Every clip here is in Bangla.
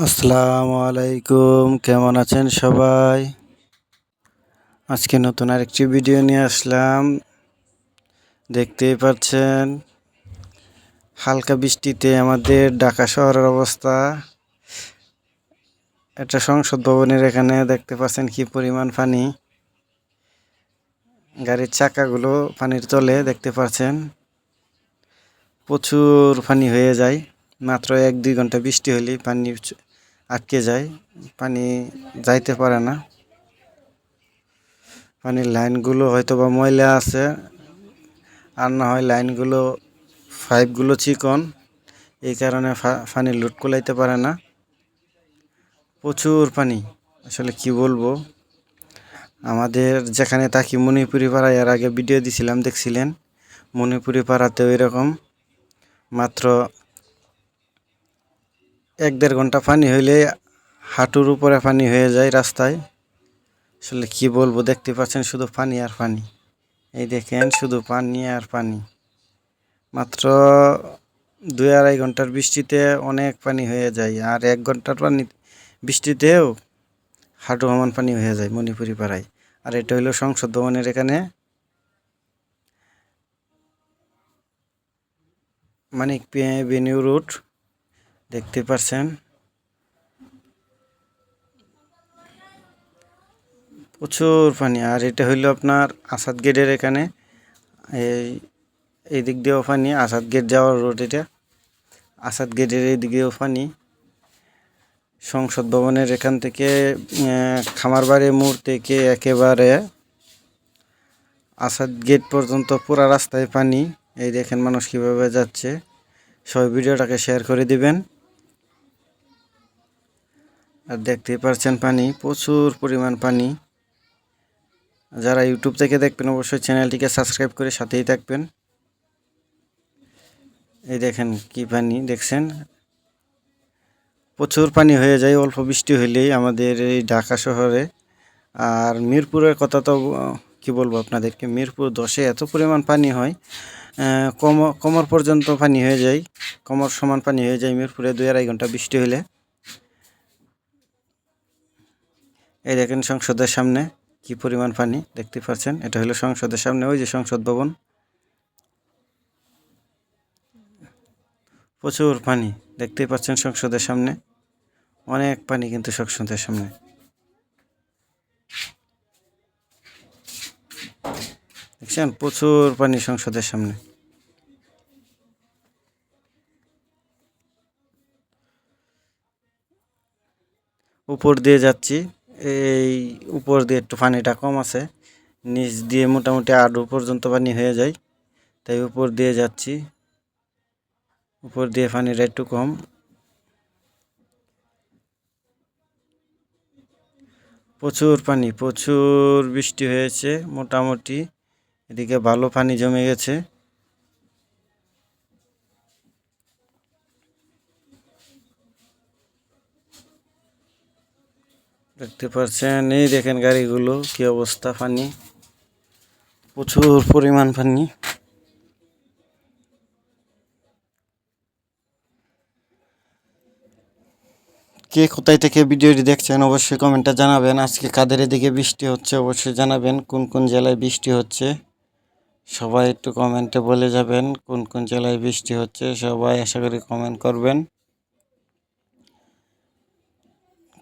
আসসালামু আলাইকুম, কেমন আছেন সবাই? আজকে নতুন আরেকটি ভিডিও নিয়ে আসলাম। দেখতেই পাচ্ছেন হালকা বৃষ্টিতে আমাদের ঢাকা শহরের অবস্থা। এটা সংসদ ভবনের এখানে দেখতে পাচ্ছেন কি পরিমাণ পানি। গাড়ির চাকাগুলো পানির তলে দেখতে পাচ্ছেন। প্রচুর পানি হয়ে যায়। মাত্র 1-2 ঘন্টা বৃষ্টি হলেই পানি আটকে যায়, পানি যাইতে পারে না। পানির লাইনগুলো হয়তো বা ময়লা আছে, আর না হয় লাইনগুলো পাইপগুলো চিকন, এই কারণে পানি লুট কুলাইতে পারে না। প্রচুর পানি, আসলে কি বলবো। আমাদের যেখানে থাকি মণিপুরি পাড়ায়, এর আগে ভিডিও দিছিলাম, দেখছিলেন। মণিপুরি পাড়াতেও এরকম মাত্র 1-1.5 ঘন্টা পানি হইলে হাঁটুর উপরে পানি হয়ে যায় রাস্তায়। আসলে কি বলবো, দেখতে পাচ্ছেন শুধু পানি আর পানি। এই দেখেন শুধু পানি আর পানি। মাত্র 2-2.5 ঘন্টার বৃষ্টিতে অনেক পানি হয়ে যায়, আর 1 ঘন্টার পানি বৃষ্টিতেও হাঁটু সমান পানি হয়ে যায় মণিপুরি পাড়ায়। আর এটা হলো সংসদ ভবনের এখানে মানিক এভিনিউ রোড, দেখতে পাচ্ছেন প্রচুর পানি। আর এটা হইলো আপনার আসাদ গেটের এখানে, এই দিক দিয়েও পানি। আসাদ গেট যাওয়ার রোড এটা, আসাদ গেটের এই দিকেও পানি। সংসদ ভবনের এখান থেকে খামারবাড়ি মোড় থেকে একেবারে আসাদ গেট পর্যন্ত পুরা রাস্তায় পানি। এই দেখেন মানুষ কিভাবে যাচ্ছে। সবাই ভিডিওটাকে শেয়ার করে দিবেন। আর দেখতেই পাচ্ছেন পানি, প্রচুর পরিমাণ পানি। যারা ইউটিউব থেকে দেখবেন অবশ্যই চ্যানেলটিকে সাবস্ক্রাইব করে সাথেই থাকবেন। এই দেখেন কি পানি দেখছেন, প্রচুর পানি হয়ে যায় অল্প বৃষ্টি হইলেই আমাদের এই ঢাকা শহরে। আর মিরপুরের কথা তো কি বলবো আপনাদেরকে, মিরপুর 10-এ এত পরিমাণ পানি হয়, কোমর পর্যন্ত পানি হয়ে যায়, কোমর সমান পানি হয়ে যায় মিরপুরে 2-2.5 ঘন্টা বৃষ্টি হলে। এই দেখেন সংসদের সামনে কি পরিমাণ পানি দেখতে পাচ্ছেন। এটা হলো সংসদের সামনে, ওই যে সংসদ ভবন। প্রচুর পানি দেখতেই পাচ্ছেন সংসদের সামনে, অনেক পানি কিন্তু সংসদের সামনে। দেখছেন প্রচুর পানি সংসদের সামনে। উপর দিয়ে যাচ্ছি, এই উপর দিয়ে একটু পানিটা কম আছে, নিচ দিয়ে মোটামুটি আডু পর্যন্ত পানি হয়ে যায়, তাই উপর দিয়ে যাচ্ছি। উপর দিয়ে পানিটা একটু কম। প্রচুর পানি, প্রচুর বৃষ্টি হয়েছে মোটামুটি, এদিকে ভালো পানি জমে গেছে। দেখতে পাচ্ছেন, এই দেখেন গাড়িগুলো কি অবস্থা, পানি, প্রচুর পরিমাণ পানি। কে কোথায় থেকে ভিডিওটি দেখছেন অবশ্যই কমেন্টে জানাবেন। আজকে কাদের এদিকে বৃষ্টি হচ্ছে অবশ্যই জানাবেন, কোন কোন জেলায় বৃষ্টি হচ্ছে। সবাই একটু কমেন্টে বলে যাবেন কোন কোন জেলায় বৃষ্টি হচ্ছে। সবাই আশা করি কমেন্ট করবেন।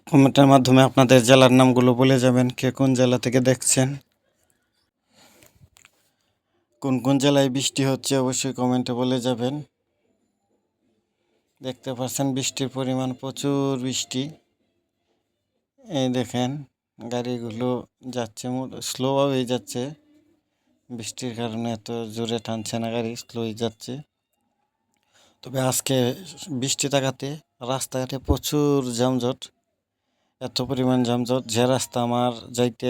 কমেন্টের মাধ্যমে আপনাদের জেলার নামগুলো বলে যাবেন, কে কোন জেলা থেকে দেখছেন, কোন কোন জেলায় বৃষ্টি হচ্ছে অবশ্যই কমেন্টে বলে যাবেন। দেখতে পাচ্ছেন বৃষ্টির পরিমাণ, প্রচুর বৃষ্টি। এই দেখেন গাড়িগুলো যাচ্ছে স্লোভাবেই যাচ্ছে, বৃষ্টির কারণে এত জোরে টানছে না, গাড়ি স্লোই যাচ্ছে। তবে আজকে বৃষ্টি থাকাতে রাস্তাঘাটে প্রচুর যানজট, এত পরিমাণ যানজট যে রাস্তা আমার যাইতে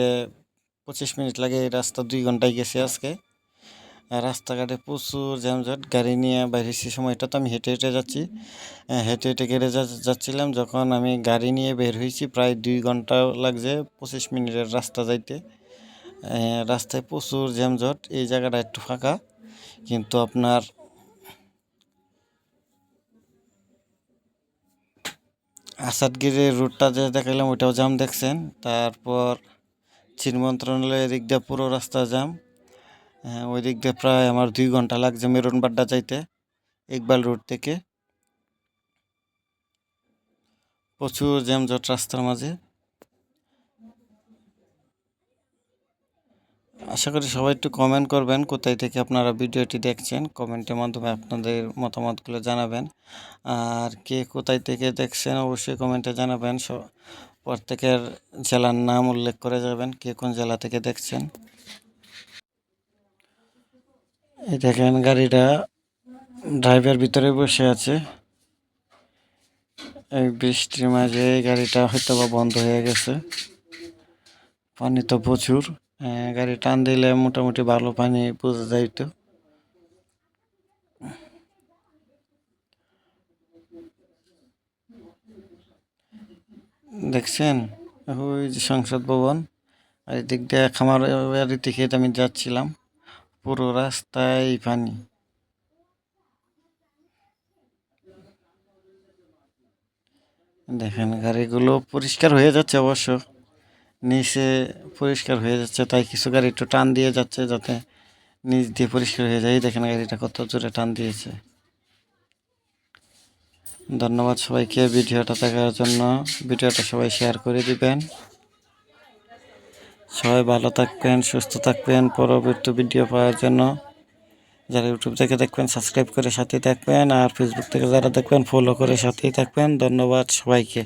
25 মিনিট লাগে, এই রাস্তা 2 ঘন্টায় গেছে আজকে। রাস্তাঘাটে প্রচুর যানজট, গাড়ি নিয়ে বাইরেছি সময়টা তো আমি হেঁটে হেঁটে যাচ্ছি, হেঁটে হেঁটে গেড়ে যাচ্ছিলাম। যখন আমি গাড়ি নিয়ে বের হয়েছি প্রায় 2 ঘন্টা লাগছে 25 মিনিটের রাস্তা যাইতে। রাস্তায় প্রচুর যানজট। এই জায়গাটা একটু ফাঁকা, কিন্তু আপনার আসাদগিরির রুটটা যে দেখালাম ওইটাও জাম দেখছেন। তারপর চীন মন্ত্রণালয়ের দিক দিয়ে পুরো রাস্তা জাম। ওই দিক দিয়ে প্রায় আমার 2 ঘন্টা লাগছে মেরুনবাড্ডা যাইতে ইকবাল রোড থেকে। প্রচুর জ্যামজট রাস্তার মাঝে। আশা করি সবাই একটু কমেন্ট করবেন কোথায় থেকে আপনারা ভিডিওটি দেখছেন, কমেন্টের মাধ্যমে আপনাদের মতামতগুলো জানাবেন। আর কে কোথায় থেকে দেখছেন অবশ্যই কমেন্টে জানাবেন। প্রত্যেকের জেলার নাম উল্লেখ করে যাবেন কে কোন জেলা থেকে দেখছেন। এই দেখেন গাড়িটা ড্রাইভার ভিতরে বসে আছে। এই বৃষ্টির মাঝে এই গাড়িটা হয়তো বা বন্ধ হয়ে গেছে, পানি তো প্রচুর। গাড়ি টান দিলে মোটামুটি ভালো পানি বোঝা যাইতো। দেখছেন ওই যে সংসদ ভবন, আর এদিক দিয়ে খামার বাড়ি থেকে আমি যাচ্ছিলাম, পুরো রাস্তায় পানি। দেখেন গাড়িগুলো পরিষ্কার হয়ে যাচ্ছে, অবশ্য নিচে পরিষ্কার হয়ে যাচ্ছে, তাই কিছু গাড়ি একটু টান দিয়ে যাচ্ছে যাতে নিচ দিয়ে পরিষ্কার হয়ে যায়। দেখেন গাড়িটা কত জোরে টান দিয়েছে। ধন্যবাদ সবাইকে ভিডিওটা দেখার জন্য। ভিডিওটা সবাই শেয়ার করে দিবেন। সবাই ভালো থাকবেন, সুস্থ থাকবেন। পরবর্তী ভিডিও পাওয়ার জন্য যারা ইউটিউব থেকে দেখবেন সাবস্ক্রাইব করে সাথেই থাকবেন, আর ফেসবুক থেকে যারা দেখবেন ফলো করে সাথেই থাকবেন। ধন্যবাদ সবাইকে।